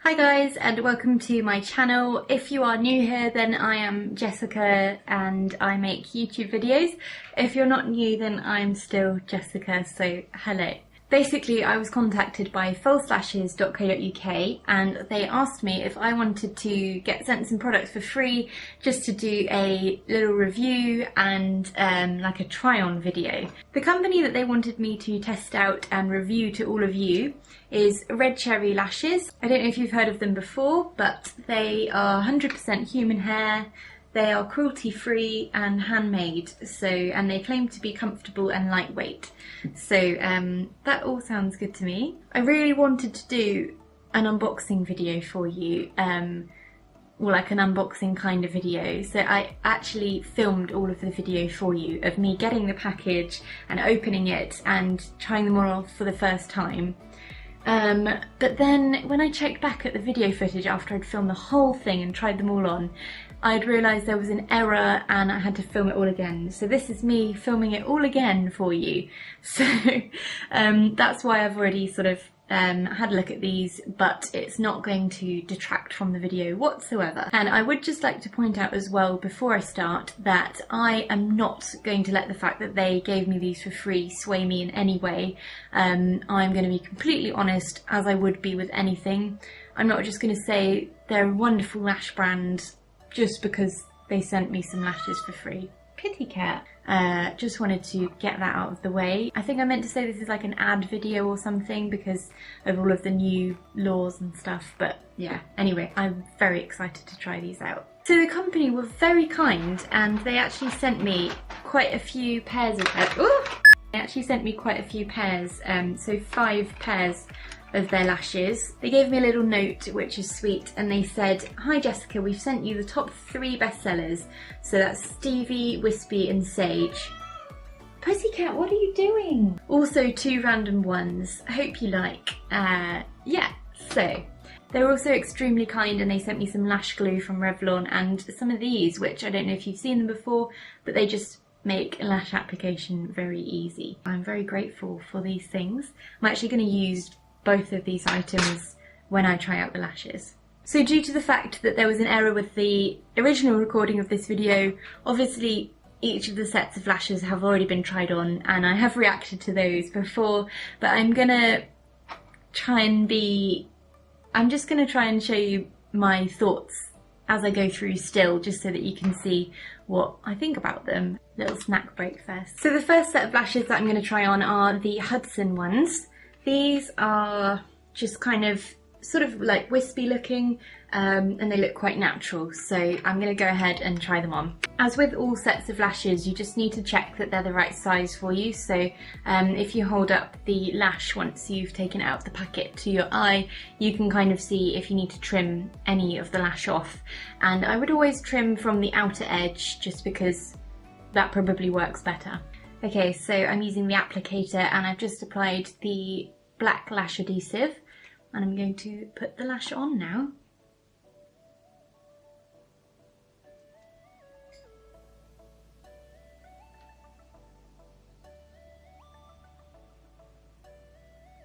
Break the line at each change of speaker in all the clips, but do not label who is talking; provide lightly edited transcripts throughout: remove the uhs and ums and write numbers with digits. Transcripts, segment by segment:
Hi guys and welcome to my channel. If you are new here, then I am Jessica and I make YouTube videos. If you're not new, then I'm still Jessica, so hello. Basically, I was contacted by falselashes.co.uk and they asked me if I wanted to get sent some products for free just to do a little review and like a try-on video. The company that they wanted me to test out and review to all of you is Red Cherry Lashes. I don't know if you've heard of them before, but they are 100% human hair. They are cruelty-free and handmade, and they claim to be comfortable and lightweight. So that all sounds good to me. I really wanted to do an unboxing video for you, or like an unboxing kind of video. So I actually filmed all of the video for you of me getting the package and opening it and trying them all off for the first time. But then when I checked back at the video footage after I'd filmed the whole thing and tried them all on, I'd realised there was an error and I had to film it all again. So this is me filming it all again for you. So that's why I've already sort of had a look at these, but it's not going to detract from the video whatsoever. And I would just like to point out as well before I start that I am not going to let the fact that they gave me these for free sway me in any way. I'm going to be completely honest, as I would be with anything. I'm not just going to say they're a wonderful lash brand just because they sent me some lashes for free. Kitty cat. Just wanted to get that out of the way. I think I meant to say this is like an ad video or something because of all of the new laws and stuff, but yeah, anyway, I'm very excited to try these out. So the company were very kind and they actually sent me quite a few pairs of They actually sent me quite a few pairs, so 5 pairs of their lashes. They gave me a little note, which is sweet, and they said, "Hi Jessica, we've sent you the top 3 bestsellers." So that's Stevie, Wispy and Sage. Pussycat, what are you doing? Also 2 random ones. I hope you like. Yeah, so they were also extremely kind and they sent me some lash glue from Revlon and some of these, which I don't know if you've seen them before, but they just make lash application very easy. I'm very grateful for these things. I'm actually going to use both of these items when I try out the lashes. So due to the fact that there was an error with the original recording of this video, obviously each of the sets of lashes have already been tried on and I have reacted to those before, but I'm just gonna try and show you my thoughts as I go through still, just so that you can see what I think about them. Little snack break first. So the first set of lashes that I'm going to try on are the Hudson ones. These are just kind of sort of like wispy looking and they look quite natural, so I'm going to go ahead and try them on. As with all sets of lashes, you just need to check that they're the right size for you. So if you hold up the lash once you've taken it out of the packet to your eye, you can kind of see if you need to trim any of the lash off. And I would always trim from the outer edge just because that probably works better. Okay, so I'm using the applicator and I've just applied the black lash adhesive and I'm going to put the lash on now.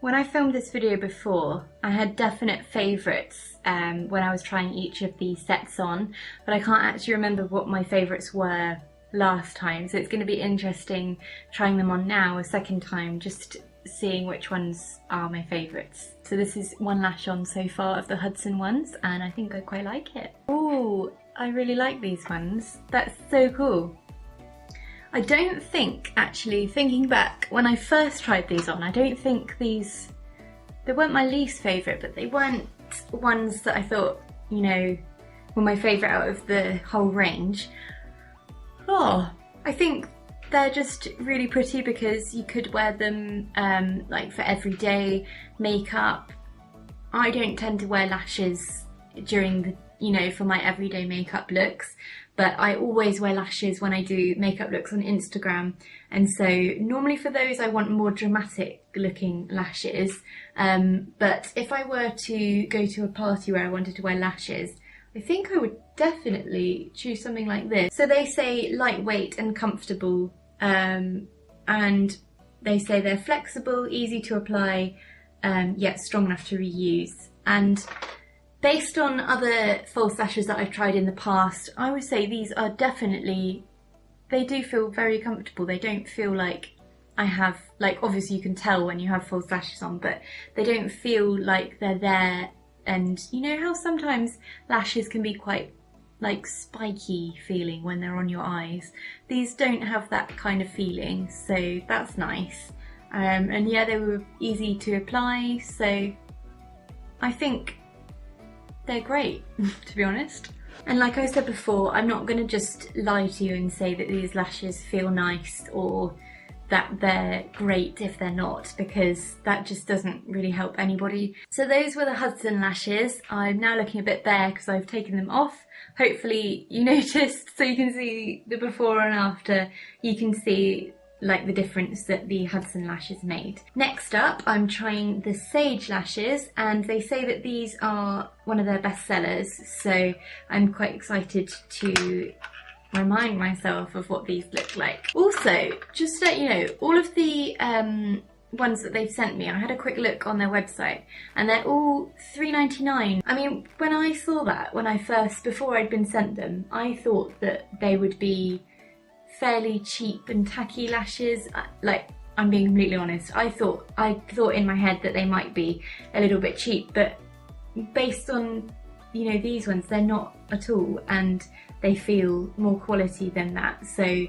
When I filmed this video before, I had definite favourites when I was trying each of these sets on, but I can't actually remember what my favourites were last time, so it's going to be interesting trying them on now a second time, just seeing which ones are my favourites. So this is one lash on so far of the Hudson ones and I think I quite like it. Oh, I really like these ones. That's so cool. I don't think, actually, thinking back, when I first tried these on, I don't think they weren't my least favourite, but they weren't ones that I thought, you know, were my favourite out of the whole range. Oh, I think they're just really pretty because you could wear them like for everyday makeup. I don't tend to wear lashes during the, you know, for my everyday makeup looks, but I always wear lashes when I do makeup looks on Instagram, and so normally for those I want more dramatic looking lashes, but if I were to go to a party where I wanted to wear lashes, I think I would definitely choose something like this. So they say lightweight and comfortable, and they say they're flexible, easy to apply, yet strong enough to reuse. And Based on other false lashes that I've tried in the past, I would say these are definitely, they do feel very comfortable. They don't feel like I have, like, obviously you can tell when you have false lashes on, but they don't feel like they're there. And you know how sometimes lashes can be quite like spiky feeling when they're on your eyes? These don't have that kind of feeling, so that's nice. And yeah, they were easy to apply, so I think they're great, to be honest. And like I said before, I'm not going to just lie to you and say that these lashes feel nice or that they're great if they're not, because that just doesn't really help anybody. So those were the Hudson lashes. I'm now looking a bit bare because I've taken them off. Hopefully you noticed, so you can see the before and after. You can see like the difference that the Hudson lashes made. Next up, I'm trying the Sage lashes, and they say that these are one of their best sellers, so I'm quite excited to remind myself of what these look like. Also, just to let you know, all of the ones that they've sent me, I had a quick look on their website, and they're all $3.99. I mean, when I saw that, before I'd been sent them, I thought that they would be fairly cheap and tacky lashes. Like, I'm being completely honest, I thought in my head that they might be a little bit cheap, but based on, you know, these ones, they're not at all, and they feel more quality than that. So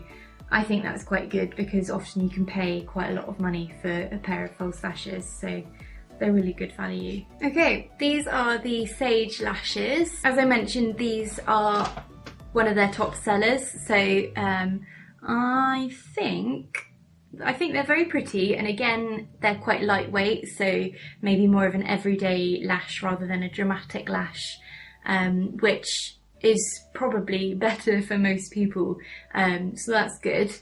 I think that's quite good, because often you can pay quite a lot of money for a pair of false lashes, so they're really good value. Okay, these are the Sage lashes. As I mentioned, these are one of their top sellers, so I think they're very pretty, and again, they're quite lightweight, so maybe more of an everyday lash rather than a dramatic lash, which is probably better for most people, so that's good.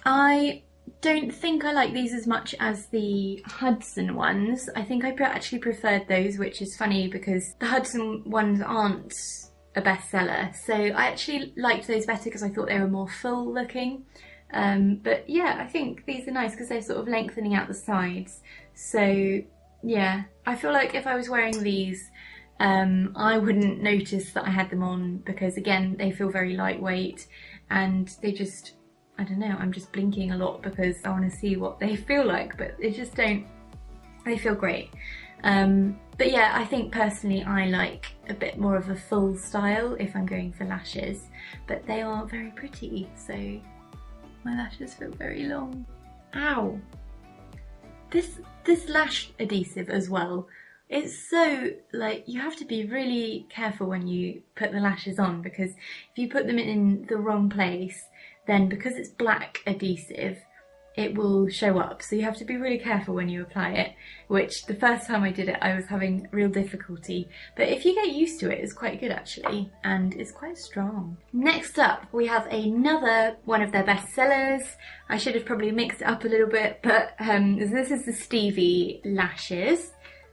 I don't think I like these as much as the Hudson ones. I think I actually preferred those, which is funny because the Hudson ones aren't a bestseller, so I actually liked those better because I thought they were more full looking. But yeah, I think these are nice because they're sort of lengthening out the sides. So yeah, I feel like if I was wearing these, I wouldn't notice that I had them on, because again, they feel very lightweight, and they just, I don't know, I'm just blinking a lot because I want to see what they feel like, but they just don't, they feel great. But yeah, I think personally I like a bit more of a full style if I'm going for lashes, but they are very pretty, so my lashes feel very long. Ow! This lash adhesive as well, it's so, like, you have to be really careful when you put the lashes on, because if you put them in the wrong place, then because it's black adhesive, it will show up. So you have to be really careful when you apply it, which the first time I did it, I was having real difficulty. But if you get used to it, it's quite good actually, and it's quite strong. Next up, we have another one of their best sellers. I should have probably mixed it up a little bit, but this is the Stevie lashes.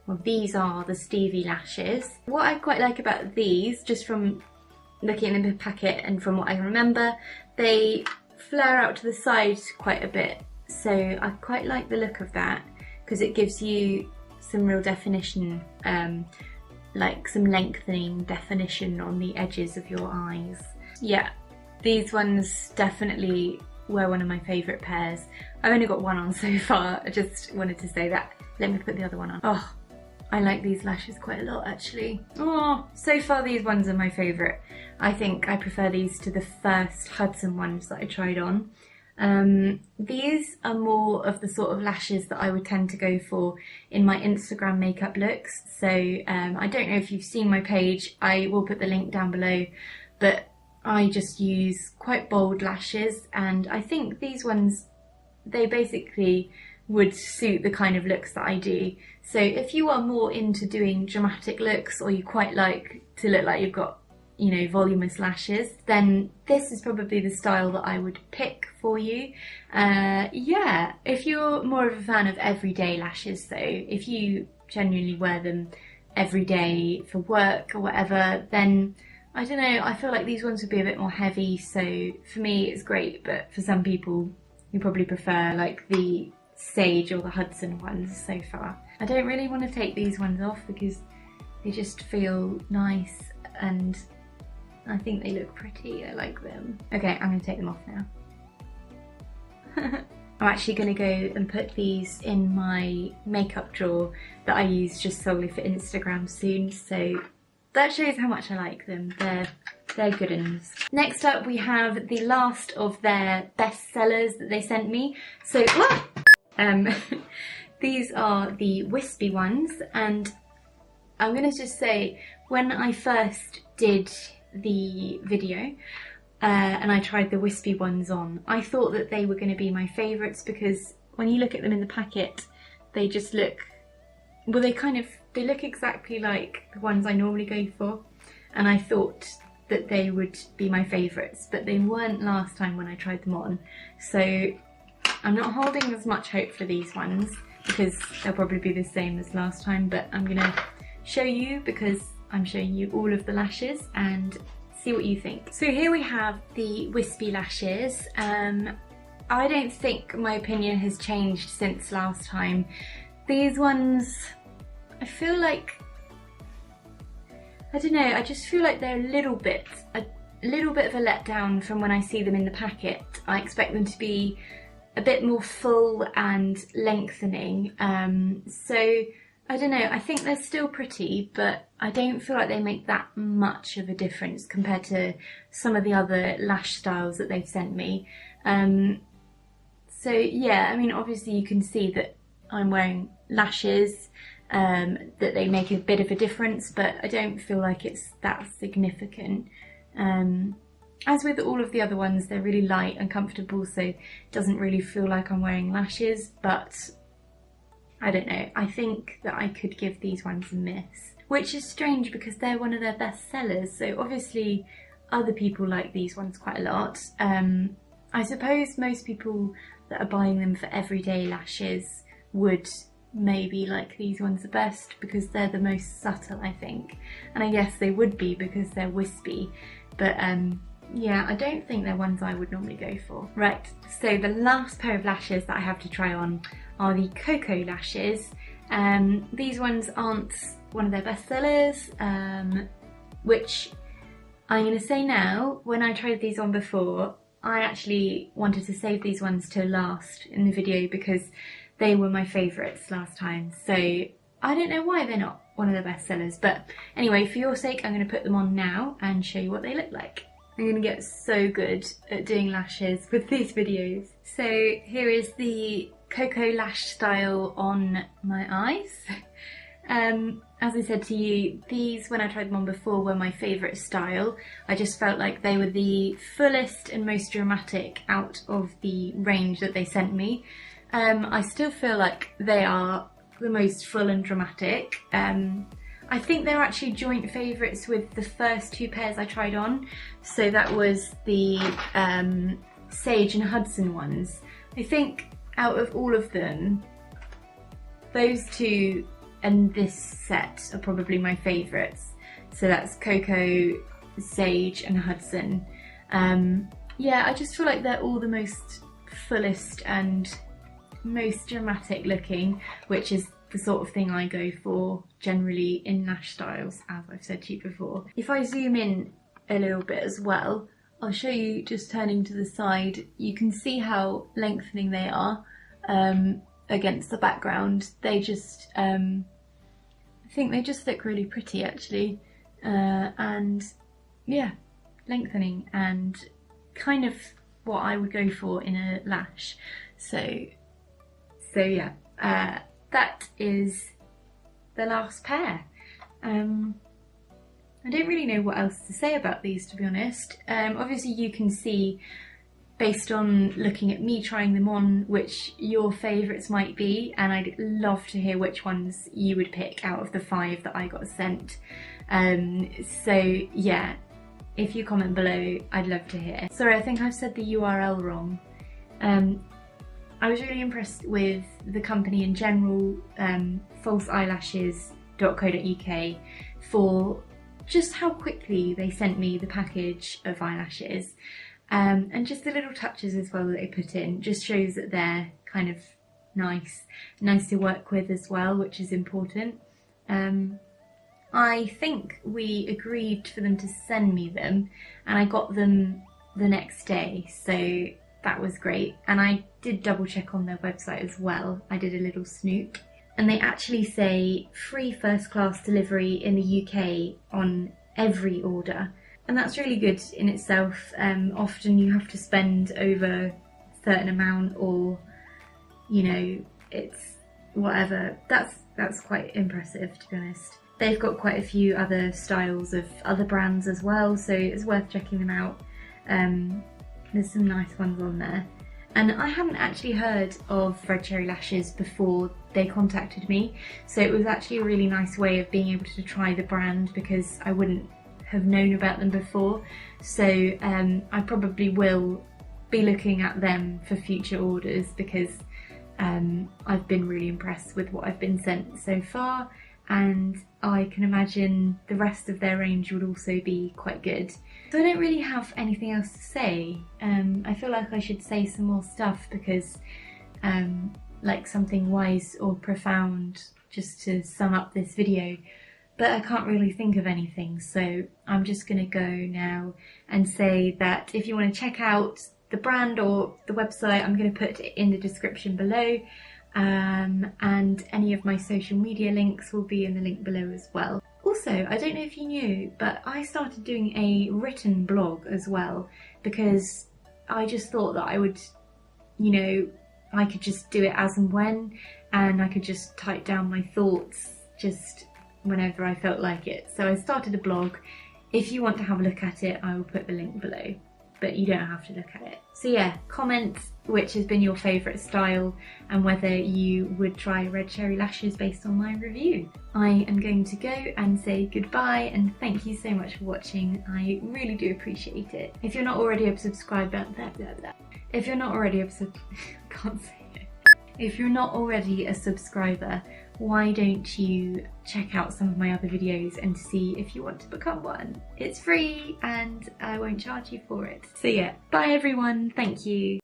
Well, these are the Stevie lashes. What I quite like about these, just from looking in the packet and from what I remember, they flare out to the sides quite a bit. So I quite like the look of that, because it gives you some real definition, like some lengthening definition on the edges of your eyes. Yeah, these ones definitely were one of my favourite pairs. I've only got one on so far, I just wanted to say that. Let me put the other one on. Oh, I like these lashes quite a lot actually. Oh, so far these ones are my favourite. I think I prefer these to the first Hudson ones that I tried on. These are more of the sort of lashes that I would tend to go for in my Instagram makeup looks. So I don't know if you've seen my page, I will put the link down below, but I just use quite bold lashes, and I think these ones, they basically would suit the kind of looks that I do. So if you are more into doing dramatic looks, or you quite like to look like you've got, you know, voluminous lashes, then this is probably the style that I would pick for you. Yeah, if you're more of a fan of everyday lashes though, if you genuinely wear them every day for work or whatever, then I don't know, I feel like these ones would be a bit more heavy, so for me it's great, but for some people you probably prefer like the Sage or the Hudson ones so far. I don't really want to take these ones off because They just feel nice and I think they look pretty. I like them. Okay, I'm gonna take them off now. I'm actually gonna go and put these in my makeup drawer that I use just solely for Instagram soon, so that shows how much I like them. They're good ones. Next up we have the last of their best sellers that they sent me. So these are the wispy ones, and I'm gonna just say, when I first did the video and I tried the wispy ones on, I thought that they were going to be my favourites, because when you look at them in the packet they just look, well, they look exactly like the ones I normally go for, and I thought that they would be my favourites, but they weren't last time when I tried them on. So I'm not holding as much hope for these ones because they'll probably be the same as last time, but I'm going to show you because I'm showing you all of the lashes and see what you think. So here we have the wispy lashes. I don't think my opinion has changed since last time. These ones, I feel like, I don't know, I just feel like they're a little bit of a letdown from when I see them in the packet. I expect them to be a bit more full and lengthening. So I don't know, I think they're still pretty, but I don't feel like they make that much of a difference compared to some of the other lash styles that they've sent me. So yeah, I mean, obviously you can see that I'm wearing lashes, that they make a bit of a difference, but I don't feel like it's that significant. As with all of the other ones, they're really light and comfortable, so it doesn't really feel like I'm wearing lashes, but I don't know, I think that I could give these ones a miss. Which is strange because they're one of their best sellers, so obviously other people like these ones quite a lot. I suppose most people that are buying them for everyday lashes would maybe like these ones the best because they're the most subtle, I think. And I guess they would be because they're wispy, but yeah, I don't think they're ones I would normally go for. Right, so the last pair of lashes that I have to try on are the Coco lashes. These ones aren't one of their best sellers, which I'm going to say now, when I tried these on before, I actually wanted to save these ones till last in the video because they were my favourites last time. So I don't know why they're not one of their best sellers, but anyway, for your sake, I'm going to put them on now and show you what they look like. I'm going to get so good at doing lashes with these videos. So here is the Coco lash style on my eyes. As I said to you, these, when I tried them on before, were my favourite style. I just felt like they were the fullest and most dramatic out of the range that they sent me. I still feel like they are the most full and dramatic. I think they're actually joint favourites with the first two pairs I tried on. So that was the Sage and Hudson ones. I think out of all of them, those two and this set are probably my favourites. So that's Coco, Sage and Hudson. Yeah, I just feel like they're all the most fullest and most dramatic looking, which is the sort of thing I go for generally in lash styles, as I've said to you before. If I zoom in a little bit as well, I'll show you, just turning to the side, you can see how lengthening they are against the background. They just, I think they just look really pretty actually, and yeah, lengthening and kind of what I would go for in a lash. So yeah, that is the last pair. I don't really know what else to say about these, to be honest. Obviously you can see, based on looking at me trying them on, which your favourites might be, and I'd love to hear which ones you would pick out of the 5 that I got sent. So yeah, if you comment below, I'd love to hear. Sorry, I think I've said the URL wrong. I was really impressed with the company in general, falseeyelashes.co.uk, for just how quickly they sent me the package of eyelashes, and just the little touches as well that they put in just shows that they're kind of nice to work with as well, which is important. I think we agreed for them to send me them, and I got them the next day, so that was great. And I did double check on their website as well. I did a little snoop, and they actually say free first class delivery in the UK on every order, and that's really good in itself. Often you have to spend over a certain amount, or you know, it's whatever. That's quite impressive, to be honest. They've got quite a few other styles of other brands as well, so it's worth checking them out. There's some nice ones on there. And I hadn't actually heard of Red Cherry Lashes before they contacted me, so it was actually a really nice way of being able to try the brand, because I wouldn't have known about them before. So I probably will be looking at them for future orders, because I've been really impressed with what I've been sent so far, and I can imagine the rest of their range would also be quite good. So I don't really have anything else to say. I feel like I should say some more stuff, because like something wise or profound just to sum up this video, but I can't really think of anything, so I'm just gonna go now and say that if you want to check out the brand or the website, I'm going to put it in the description below, and any of my social media links will be in the link below as well. Also, I don't know if you knew, but I started doing a written blog as well, because I just thought that I would, you know, I could just do it as and when, and I could just type down my thoughts just whenever I felt like it. So I started a blog. If you want to have a look at it, I will put the link below, but you don't have to look at it. So yeah, comment which has been your favourite style and whether you would try Red Cherry Lashes based on my review. I am going to go and say goodbye, and thank you so much for watching. I really do appreciate it. If you're not already a subscriber, if you're not already a can't say it. If you're not already a subscriber, why don't you check out some of my other videos and see if you want to become one? It's free and I won't charge you for it. So yeah, bye everyone, thank you.